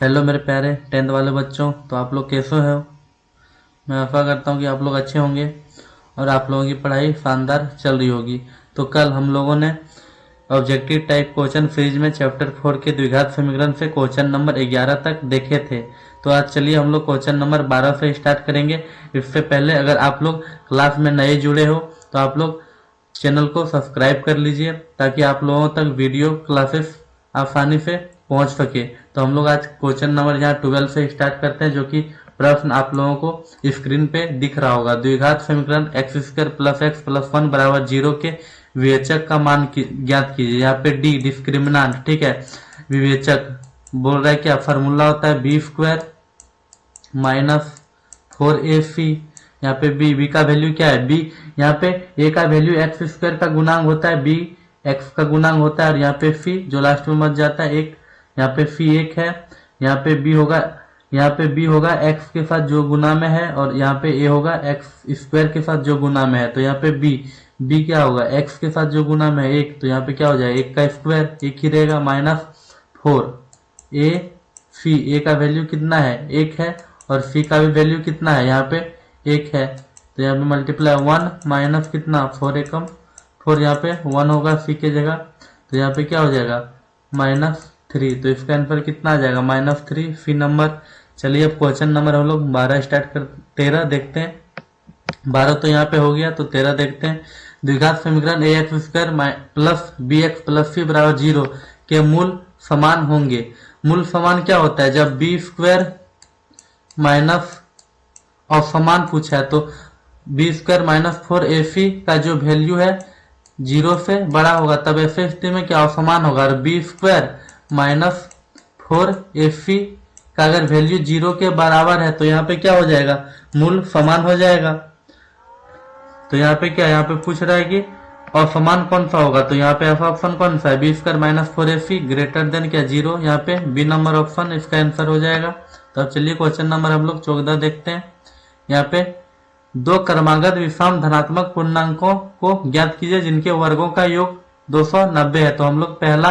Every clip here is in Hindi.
हेलो मेरे प्यारे 10th वाले बच्चों। तो आप लोग कैसे हो? मैं आशा करता हूँ कि आप लोग अच्छे होंगे और आप लोगों की पढ़ाई शानदार चल रही होगी। तो कल हम लोगों ने ऑब्जेक्टिव टाइप क्वेश्चन सीरीज में चैप्टर 4 के द्विघात समीकरण से क्वेश्चन नंबर 11 तक देखे थे। तो आज चलिए हम लोग क्वेश्चन नंबर 12 से स्टार्ट करेंगे। इससे पहले अगर आप लोग क्लास में नए जुड़े हो तो आप लोग चैनल को सब्सक्राइब कर लीजिए ताकि आप लोगों तक वीडियो क्लासेस आसानी से पहुंच सके। तो हम लोग आज क्वेश्चन नंबर यहाँ 12 से स्टार्ट करते हैं, जो कि प्रश्न आप लोगों को स्क्रीन पे दिख रहा होगा। द्विघात समीकरण x² + x + 1 = 0 के विवेचक का मान ज्ञात कीजिए। यहाँ पे डी डिस्क्रिमिनांट, ठीक है। विवेचक बोल रहा है क्या फॉर्मूला होता है b² - 4ac। यहाँ पे बी का वैल्यू क्या है? बी यहाँ पे ए का वैल्यू x² का गुणांक होता है, बी x का गुणांक होता है, और यहाँ पे सी जो लास्ट में मच जाता है एक, यहाँ पे सी 1 है। यहाँ पे बी होगा x के साथ जो गुना में है, और यहाँ पे ए होगा x² के साथ जो गुना में है। तो यहाँ पे बी क्या होगा? x के साथ जो गुना में है 1, तो यहाँ पे क्या हो जाएगा? 1 का स्क्वायर 1 ही रहेगा, -4 ए का वैल्यू कितना है? 1 है, और सी का भी वैल्यू कितना है? यहाँ पे 1 है। तो यहाँ पे मल्टीप्लाई 1 माइनस कितना? 4 एकम 4, यहाँ पे 1 होगा सी के जगह। तो यहाँ पे क्या हो जाएगा? -3। तो इसका आंसर कितना आ जाएगा? -3 सी नंबर। चलिए अब क्वेश्चन नंबर हम लोग 12 स्टार्ट कर 13 देखते हैं। 12 तो यहाँ पे हो गया, तो 13 देखते हैं। द्विघात समीकरण ax² + bx + c = 0 के मूल समान होंगे। मूल समान क्या होता है? जब b² माइनस और समान पूछा है तो b² - 4ac का जो वैल्यू है 0 से बड़ा होगा, तब ऐसे स्थिति में क्या समान होगा? और b² - 4ac का अगर वैल्यू 0 के बराबर है तो यहाँ पे क्या हो जाएगा? मूल समान हो जाएगा। तो यहाँ पे क्या, यहाँ पे पूछ रहा है कि और समान कौन सा होगा? तो यहाँ पे ऐसा ऑप्शन कौन सा है? b² - 4ac ग्रेटर देन क्या 0? यहाँ पे बी नंबर ऑप्शन इसका आंसर हो जाएगा। तो अब चलिए क्वेश्चन नंबर हम लोग 14 देखते हैं। यहाँ पे दो क्रमागत विषम धनात्मक पूर्णांकों को ज्ञात कीजिए जिनके वर्गों का योग 290 है। तो हम लोग पहला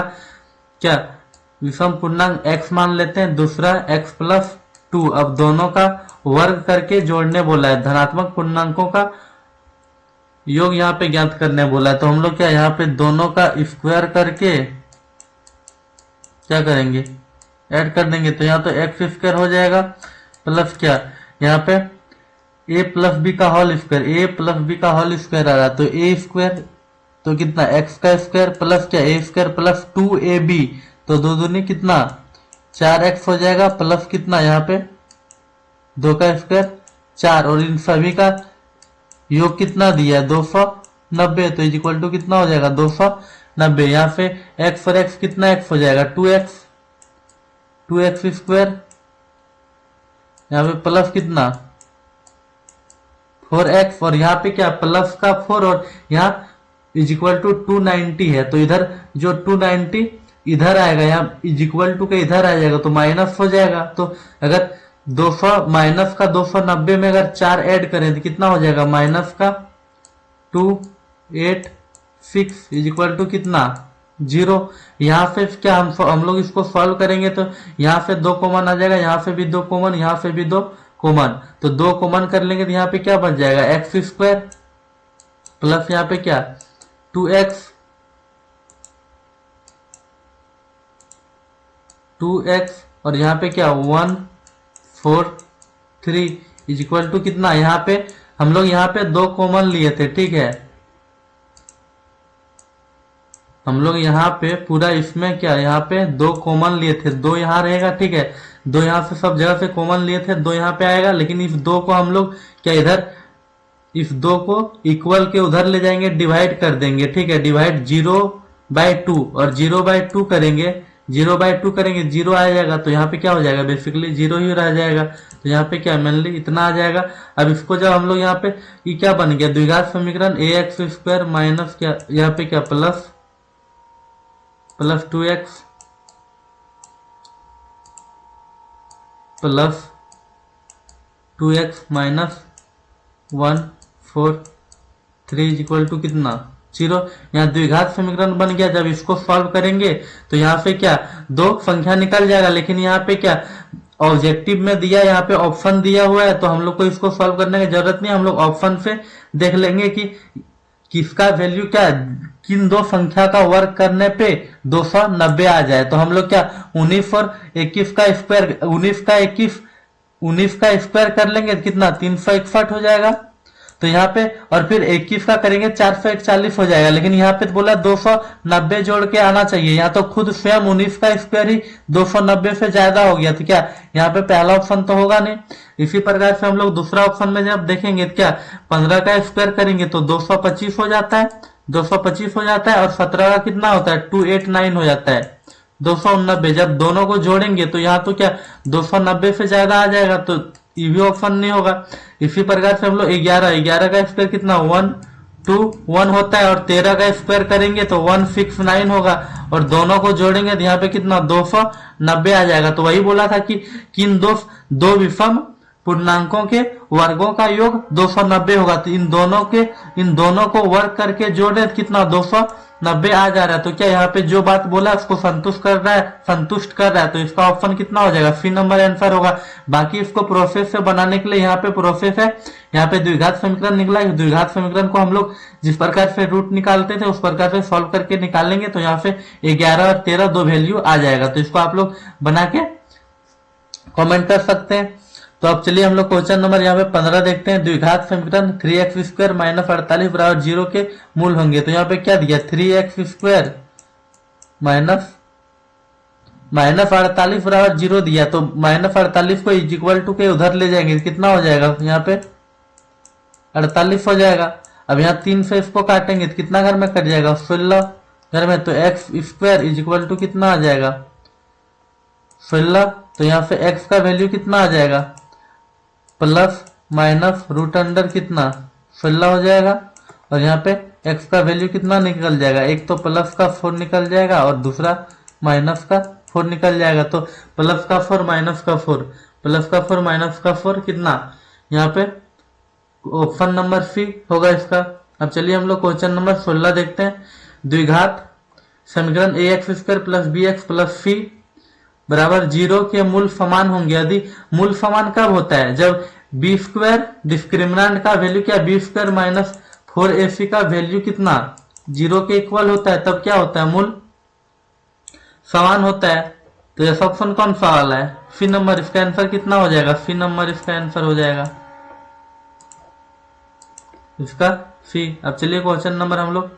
क्या विषम पूर्णांक x मान लेते हैं, दूसरा x + 2। अब दोनों का वर्ग करके जोड़ने बोला है, धनात्मक पूर्णांकों का योग यहाँ पे ज्ञात करने बोला है। तो हम लोग क्या यहाँ पे दोनों का स्क्वायर करके क्या करेंगे? ऐड कर देंगे। तो यहाँ तो x² हो जाएगा प्लस क्या यहाँ पे a + b का होल स्क्वायर आ रहा है। तो a² तो कितना? x का स्क्वायर प्लस क्या a² + 2ab, तो दो दूनी कितना? 4x हो जाएगा, प्लस कितना यहाँ पे 2 का स्क्वायर 4, और इन सभी का योग कितना दिया है? 290। तो इक्वल टू कितना हो जाएगा? 290। यहाँ पे x और x कितना x हो जाएगा? 2x²। यहाँ पे प्लस कितना? 4x, और यहाँ पे क्या प्लस का 4, और यहाँ इक्वल टू 290 है। तो इधर जो 290 इधर आएगा, यहाँ इक्वल टू के इधर आ जाएगा, तो माइनस हो जाएगा। तो अगर 200 माइनस का 290 में अगर 4 ऐड करें तो कितना हो जाएगा? माइनस का 286 इक्वल टू कितना? 0। यहाँ से क्या हम लोग इसको सॉल्व करेंगे तो यहाँ से 2 कॉमन आ जाएगा, यहाँ से भी 2 कॉमन, यहाँ से भी 2 कॉमन। तो 2 कॉमन कर लेंगे तो यहाँ पे क्या बच जाएगा? x² प्लस यहाँ पे क्या 2x, और यहाँ पे क्या 143 इक्वल टू कितना? यहाँ पे हम लोग यहाँ पे 2 कॉमन लिए थे, ठीक है। हम लोग यहाँ पे पूरा इसमें क्या यहाँ पे 2 कॉमन लिए थे, 2 यहाँ रहेगा, ठीक है। 2 यहाँ से सब जगह से कॉमन लिए थे, 2 यहाँ पे आएगा, लेकिन इस 2 को हम लोग क्या इधर इस 2 को इक्वल के उधर ले जाएंगे, डिवाइड कर देंगे, ठीक है। डिवाइड 0/2, और 0/2 करेंगे, 0/2 करेंगे 0 आ जाएगा। तो यहाँ पे क्या हो जाएगा? बेसिकली 0 ही रह जाएगा। तो यहाँ पे क्या मेनली इतना आ जाएगा। अब इसको जब हम लोग यहाँ पे ये क्या बन गया? द्विघात समीकरण ax² माइनस क्या यहाँ पे क्या plus 2x plus 2x minus 143 equal to कितना? 0। यहाँ द्विघात समीकरण बन गया। जब इसको सॉल्व करेंगे तो यहाँ पे क्या 2 संख्या निकल जाएगा, लेकिन यहाँ पे क्या ऑब्जेक्टिव में दिया, यहाँ पे ऑप्शन दिया हुआ है, तो हम लोग को इसको सॉल्व करने की जरूरत नहीं, हम लोग ऑप्शन से देख लेंगे कि किसका वैल्यू क्या है, किन दो संख्या का वर्ग करने पे 290 आ जाए। तो हम लोग क्या 19 और 21 का स्क्वायर, 19 का स्क्वायर कर लेंगे कितना 361 हो जाएगा। तो यहाँ पे और फिर 21 का करेंगे 441 हो जाएगा, लेकिन यहाँ पे बोला 290 जोड़ के आना चाहिए, यहाँ तो खुद स्वयं 19 का स्क्वायर ही 290 से ज्यादा हो गया, तो क्या यहाँ पे पहला ऑप्शन तो होगा नहीं। इसी प्रकार से हम लोग दूसरा ऑप्शन में जब देखेंगे तो क्या 15 का स्क्वायर करेंगे तो 225 हो जाता है, 225 हो जाता है, और 17 का कितना होता है 289 हो जाता है, 290। जब दोनों को जोड़ेंगे तो यहाँ तो क्या 290 से ज्यादा आ जाएगा, तो ये भी ऑप्शन नहीं होगा। इसी प्रकार से हम लोग 11 का स्क्वायर कितना 121 होता है, और 13 का स्क्वायर करेंगे तो 169 होगा, और दोनों को जोड़ेंगे तो यहाँ पे कितना 290 आ जाएगा। तो वही बोला था कि किन दो विषम पूर्णांकों के वर्गों का योग 290 होगा, तो इन दोनों को वर्ग करके जोड़े तो कितना 290 आ जा रहा है। तो क्या यहाँ पे जो बात बोला उसको संतुष्ट कर रहा है, तो इसका ऑप्शन कितना हो जाएगा, सी नंबर आंसर होगा। बाकी इसको प्रोसेस से बनाने के लिए यहाँ पे प्रोसेस है, यहाँ पे द्विघात समीकरण निकला है, द्विघात समीकरण को हम लोग जिस प्रकार से रूट निकालते थे उस प्रकार से सॉल्व करके निकालेंगे, तो यहाँ पे 11 और 13 दो वैल्यू आ जाएगा। तो इसको आप लोग बना के कॉमेंट कर सकते हैं। तो अब चलिए हम लोग क्वेश्चन नंबर यहाँ पे 15 देखते हैं। द्विघात समीकरण 3x स्क्वायर माइनस 48 बराबर 0 के मूल होंगे। तो यहाँ पे क्या दिया 3x स्क्वायर माइनस 48 बराबर 0 दिया, तो माइनस 48 को इज इक्वल टू के उधर ले जाएंगे, कितना हो जाएगा यहाँ पे 48 हो जाएगा। अब यहाँ 3 से इसको काटेंगे तो कितना घर में कट जाएगा 16 घर में, तो x square is equal to कितना आ जाएगा 16। तो यहाँ पे x का वैल्यू कितना आ जाएगा प्लस माइनस रूट अंडर कितना 16 हो जाएगा, और यहाँ पे x का वैल्यू कितना निकल जाएगा, एक तो प्लस का 4 निकल जाएगा और दूसरा माइनस का 4 निकल जाएगा। तो प्लस का 4 माइनस का 4, प्लस का 4 माइनस का 4 कितना, यहाँ पे ऑप्शन नंबर सी होगा इसका। अब चलिए हम लोग क्वेश्चन नंबर 16 देखते हैं। द्विघात समीकरण ax square plus bx plus c बराबर 0 के मूल समान होंगे। यदि मूल समान कब होता है, जब बी स्क्वायर डिस्क्रिमिनेंट का वैल्यू क्या बी स्क्वायर माइनस 4ac का वैल्यू कितना 0 के इक्वल होता है, तब क्या होता है मूल समान होता है। तो यह ऑप्शन कौन सा वाला है, सी नंबर। इसका आंसर कितना हो जाएगा, सी नंबर इसका आंसर हो जाएगा इसका सी। अब चलिए क्वेश्चन नंबर हम लोग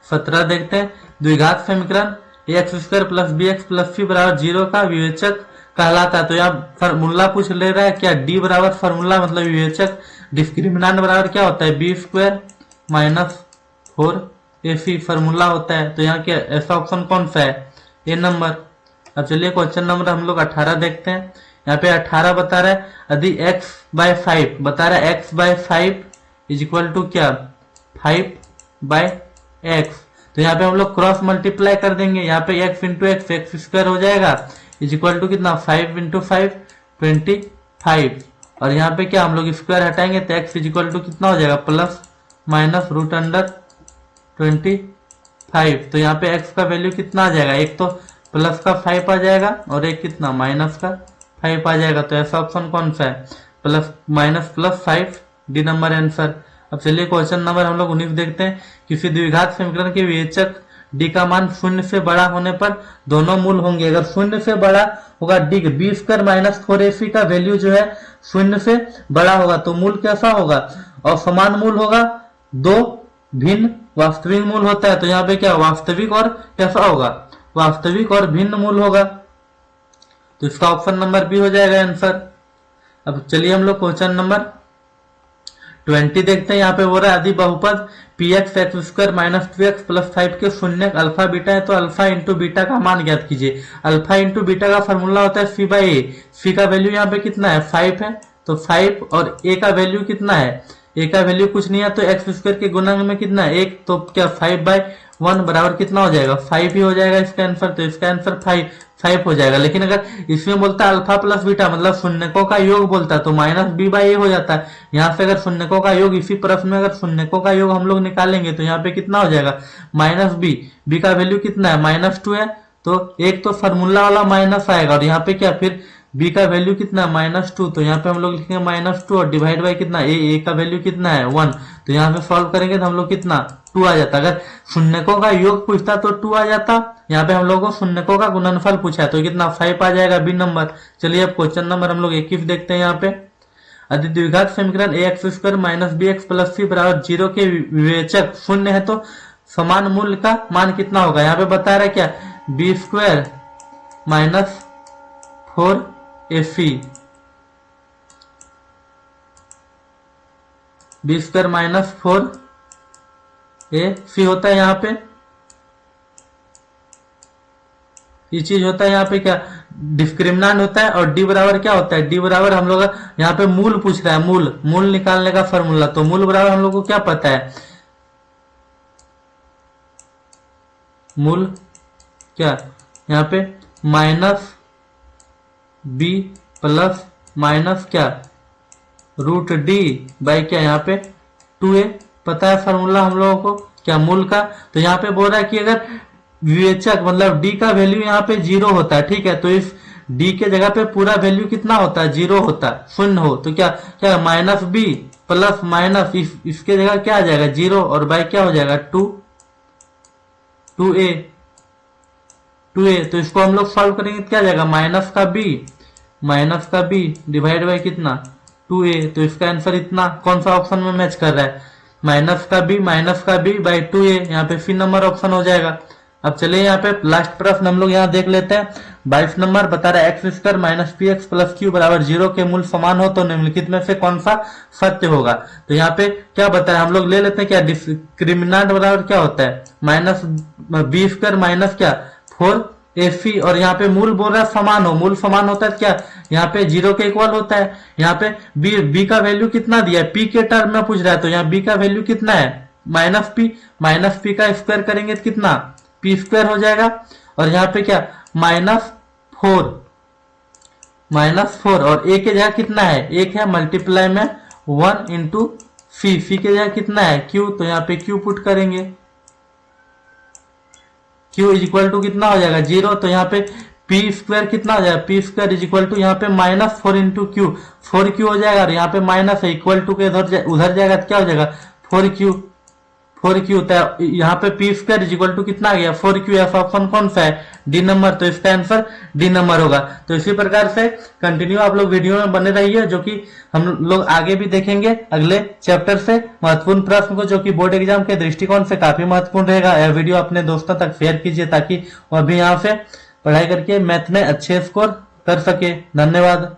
17 देखते हैं। द्विघात समीकरण x square plus b x plus c बराबर 0 का विवेचक कहलाता है। तो यहाँ फॉर्मूला पूछ ले रहा है क्या, डी बराबर फॉर्मूला मतलब विवेचक, डिस्क्रिमिनेंट बराबर क्या होता है B square minus 4ac formula होता है। तो यहाँ क्या ऐसा ऑप्शन कौन सा है, ए नंबर। अब चलिए क्वेश्चन नंबर हम लोग 18 देखते हैं। यहाँ पे 18 बता रहा है यदि x/5 बता रहा है, x/5 इज इक्वल टू क्या 5/x। तो यहाँ पे हम लोग क्रॉस मल्टीप्लाई कर देंगे, यहाँ पे x इंटू एक्स स्क्वायर हो जाएगा इज इक्वल टू कितना 5 इंटू 5 25, और यहाँ पे क्या हम लोग स्क्वायर हटाएंगे तो x इज इक्वल टू कितना हो जाएगा प्लस माइनस रूट अंडर 25। तो यहाँ पे x का वैल्यू कितना आ जाएगा, एक तो प्लस का 5 आ जाएगा और एक कितना माइनस का 5 आ जाएगा। तो ऐसा ऑप्शन कौन सा है, plus minus plus 5, D number answer. अब चलिए क्वेश्चन नंबर हम लोग 19 देखते हैं। किसी द्विघात समीकरण के विवेचक डी का मान 0 से बड़ा होने पर दोनों मूल होंगे। अगर 0 से बड़ा होगा D, B square minus 4ac का वैल्यू जो है 0 से बड़ा होगा तो मूल कैसा होगा, और समान मूल होगा, दो भिन्न वास्तविक मूल होता है। तो यहाँ पे क्या वास्तविक और कैसा होगा, वास्तविक और भिन्न मूल होगा। तो इसका ऑप्शन नंबर बी हो जाएगा आंसर। अब चलिए हम लोग क्वेश्चन नंबर 20 देखते हैं। यहाँ पे बोल रहा है यदि बहुपद px x square minus 2x plus 5 के शून्य अल्फा बीटा है तो अल्फा इंटू बीटा का मान ज्ञात कीजिए। अल्फा इंटू बीटा का फॉर्मूला होता है c/a। c का वैल्यू यहाँ पे कितना है 5 है, तो 5 और a का वैल्यू कितना है, a का वैल्यू कुछ नहीं है तो एक्स स्क्वायर के गुणक में कितना है 1, तो क्या 5/1 बराबर कितना हो जाएगा 5 ही हो जाएगा इसका आंसर। तो इसका आंसर 5 हो जाएगा। लेकिन अगर इसमें बोलता है अल्फा प्लस बीटा मतलब शून्यकों का योग बोलता है तो माइनस b/a हो जाता है। यहाँ से अगर शून्यकों का योग, इसी प्रश्न में अगर शून्यकों का योग हम लोग निकालेंगे तो यहाँ पे कितना हो जाएगा माइनस b का वैल्यू कितना है -2 है, तो एक तो फॉर्मूला वाला माइनस आएगा और यहाँ पे क्या फिर बी का वैल्यू कितना है -2, तो यहाँ पे हम लोग लिखेंगे -2 और डिवाइड बाई कितना ए का वैल्यू कितना है 1, तो यहाँ पे सॉल्व करेंगे तो हम लोग कितना 2 आ जाता। अगर शून्यकों का योग पूछता तो 2 आ जाता, यहाँ पे हम लोग को शून्यकों का गुणनफल पूछा है तो कितना 5 आ जाएगा बी नंबर। चलिए अब क्वेश्चन नंबर हम लोग 21 देखते हैं। यहाँ पे यदि द्विघात समीकरण ax² - bx + c बराबर 0 के विवेचक शून्य है तो समान मूल्य का मान कितना होगा। यहाँ पे बता रहा है क्या b² - 4ac b² - 4ac होता है। यहाँ पे ये चीज होता है, यहाँ पे क्या डिस्क्रिमिनेंट होता है और डी बराबर क्या होता है, डी बराबर हम लोग यहाँ पे मूल पूछ रहा है, मूल निकालने का फॉर्मूला, तो मूल बराबर हम लोग को क्या पता है, मूल क्या यहाँ पे -b प्लस माइनस क्या √d बाई क्या यहाँ पे 2a, पता है फॉर्मूला हम लोगों को क्या मूल का। तो यहाँ पे बोल रहा है कि अगर विवेचक मतलब d का वैल्यू यहाँ पे 0 होता है, ठीक है, तो इस d के जगह पे पूरा वैल्यू कितना होता है 0 होता है, शून्य हो तो क्या क्या -b प्लस माइनस इसके जगह क्या आ जाएगा 0 और बाई क्या हो जाएगा 2a, तो इसको हम लोग सॉल्व करेंगे क्या आ जाएगा माइनस का b डिवाइड बाई कितना 2a, तो इसका आंसर इतना कौन सा ऑप्शन में मैच कर रहा है माइनस का b बाई 2a, यहाँ पे सी नंबर ऑप्शन हो जाएगा। अब चलिए यहाँ पे लास्ट प्रश्न हम लोग यहाँ देख लेते हैं। 22 नंबर बता रहा है x² - px + q बराबर 0 के मूल समान हो तो निम्नलिखित में से कौन सा सत्य होगा। तो यहाँ पे क्या बताया हम लोग ले लेते हैं क्या डिस्क्रिमिनेंट बराबर क्या होता है -b² - क्या 4ac, और यहाँ पे मूल बोल रहा है समान हो, मूल समान होता है क्या यहाँ पे 0 के इक्वल होता है। यहाँ पे b का वैल्यू कितना दिया है p के टर्म में पूछ रहा है, तो यहाँ b का वैल्यू कितना है -p का स्क्वायर करेंगे तो कितना p² हो जाएगा, और यहाँ पे क्या -4 और a के जगह कितना है एक है मल्टीप्लाई में 1 इंटू c के जगह कितना है q, तो यहाँ पे q पुट करेंगे q इक्वल टू कितना हो जाएगा 0, तो यहाँ पे p² कितना हो जाएगा p² इक्वल टू यहाँ पे -4 इंटू q 4q हो जाएगा, और यहाँ पे माइनस है इक्वल टू के उधर जाएगा तो क्या हो जाएगा 4q, तो यहाँ पे p² इक्वल टू कितना आ गया 4q, ऐसा ऑप्शन कौन सा है डी नंबर, तो इसका आंसर डी नंबर होगा। तो इसी प्रकार से कंटिन्यू आप लोग वीडियो में बने रहिए, जो कि हम लोग आगे भी देखेंगे अगले चैप्टर से महत्वपूर्ण प्रश्न को, जो कि बोर्ड एग्जाम के दृष्टिकोण से काफी महत्वपूर्ण रहेगा। यह वीडियो अपने दोस्तों तक शेयर कीजिए ताकि वह भी यहाँ से पढ़ाई करके मैथ में अच्छे स्कोर कर सके। धन्यवाद।